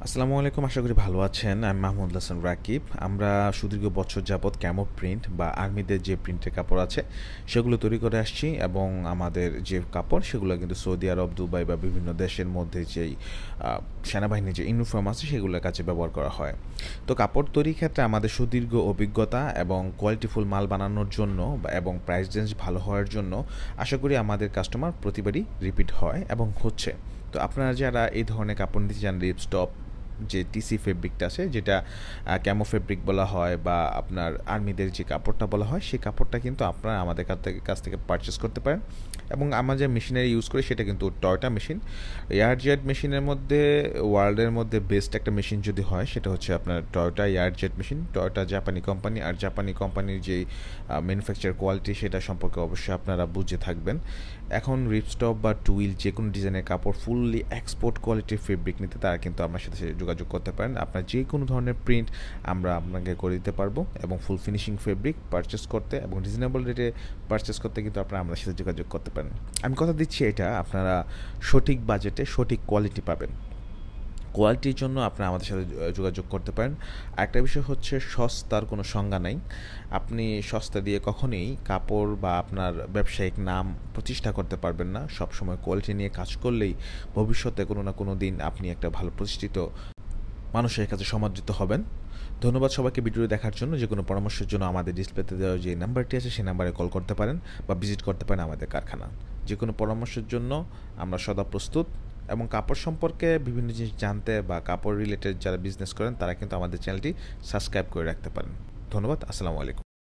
আসসালামু আলাইকুম, আশা করি ভালো আছেন। আমি মাহমুদ হাসান রাকিব। আমরা সুদীর্ঘ বছর যাবৎ ক্যামো প্রিন্ট বা আর্মিদের যে প্রিন্টের কাপড় আছে সেগুলো তৈরি করে আসছি, এবং আমাদের যে কাপড় সেগুলো কিন্তু সৌদি আরব, দুবাই বা বিভিন্ন দেশের মধ্যে যেই সেনাবাহিনীর যে ইউনিফর্ম আছে সেগুলোর কাছে ব্যবহার করা হয়। তো কাপড় তৈরির ক্ষেত্রে আমাদের সুদীর্ঘ অভিজ্ঞতা এবং কোয়ালিটিফুল মাল বানানোর জন্য এবং প্রাইস রেঞ্জ ভালো হওয়ার জন্য আশা করি আমাদের কাস্টমার প্রতিবারই রিপিট হয় এবং হচ্ছে। তো আপনারা যারা এই ধরনের কাপড় নিতে চান, রিপস্টপ যে টিসি ফেব্রিকটা আছে, যেটা ক্যামো ফেব্রিক বলা হয় বা আপনার আর্মিদের যে কাপড়টা বলা হয়, সেই কাপড়টা কিন্তু আপনারা আমাদের কাছ থেকে পারচেস করতে পারেন। এবং আমরা যে মেশিনারি ইউজ করি সেটা কিন্তু টয়োটা মেশিন। এয়ারজেট মেশিনের মধ্যে ওয়ার্ল্ডের মধ্যে বেস্ট একটা মেশিন যদি হয় সেটা হচ্ছে আপনার টয়োটা এয়ারজেট মেশিন। টয়োটা জাপানি কোম্পানি, আর জাপানি কোম্পানির যেই ম্যানুফ্যাকচার কোয়ালিটি সেটা সম্পর্কে অবশ্যই আপনারা বুঝে থাকবেন। এখন রিপস্টপ বা টুইল যে কোনো ডিজাইনের কাপড় ফুললি এক্সপোর্ট কোয়ালিটির ফেব্রিক নিতে তারা কিন্তু আপনার সাথে যোগাযোগ করতে পারেন। আপনার যে কোনো ধরনের প্রিন্ট আমরা আপনাকে করে দিতে পারবো, এবং ফুল ফিনিশিং ফেব্রিক পারচেস করতে এবং রিজনেবল রেটে পারচেস করতে কিন্তু আপনারা আমাদের সাথে যোগাযোগ করতে পারেন। আমি কথা দিচ্ছি, এটা আপনারা সঠিক বাজেটে সঠিক কোয়ালিটি পাবেন। কোয়ালিটির জন্য আপনারা আমাদের সাথে যোগাযোগ করতে পারেন। আরেকটা বিষয় হচ্ছে, সস্তার কোনো সংজ্ঞা নাই। আপনি সস্তা দিয়ে কখনোই কাপড় বা আপনার ব্যবসায়িক নাম প্রতিষ্ঠা করতে পারবেন না। সবসময় কোয়ালিটি নিয়ে কাজ করলেই ভবিষ্যতে কোনো না কোনো দিন আপনি একটা ভালো প্রতিষ্ঠিত মানুষের কাছে সমাদৃত হবেন। ধন্যবাদ সবাইকে ভিডিও দেখার জন্য। যে কোনো পরামর্শের জন্য আমাদের ডিসপ্লেতে দেওয়া যে নাম্বারটি আছে সেই নাম্বারে কল করতে পারেন বা ভিজিট করতে পারেন আমাদের কারখানা। যে কোনো পরামর্শের জন্য আমরা সদা প্রস্তুত। এবং কাপড় সম্পর্কে বিভিন্ন জিনিস জানতে বা কাপড় রিলেটেড যারা বিজনেস করেন তারা কিন্তু আমাদের চ্যানেলটি সাবস্ক্রাইব করে রাখতে পারেন। ধন্যবাদ। আসসালামু আলাইকুম।